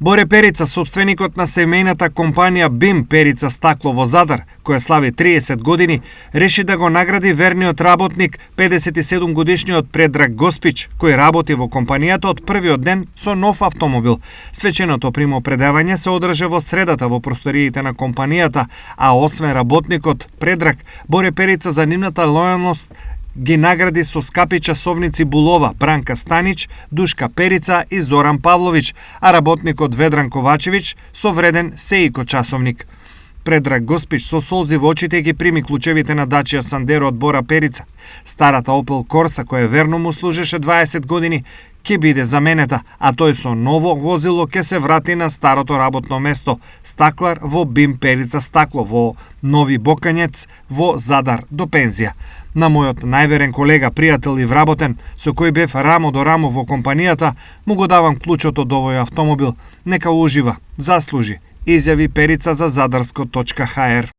Боре Перица, собственикот на семејната компанија БИМ Перица Стакло во Задар, која слави 30 години, реши да го награди верниот работник, 57 годишниот Предраг Госпич, кој работи во компанијата од првиот ден со нов автомобил. Свеченото примопредавање се одржа во средата во просториите на компанијата, а освен работникот Предраг, Боре Перица за нивната лојалност ги награди со скапи часовници Булова, Бранка Станич, Душка Перица и Зоран Павлович, а работникот Ведран Ковачевич со вреден Сеико часовник. Предраг Госпич со солзи во очите ги прими клучевите на Дачија Сандеро од Бора Перица. Старата Опел Корса, која верно му служеше 20 години, ќе биде заменета, а тој со ново возило ќе се врати на старото работно место, стаклар во БИМ Перица Стакло во Нови Бокањец во Задар до пензија. На мојот најверен колега, пријател и вработен, со кој бев рамо до рамо во компанијата, му го давам клучот од овој автомобил. Нека ужива, заслужи, изјави Перица за Задарско.hr.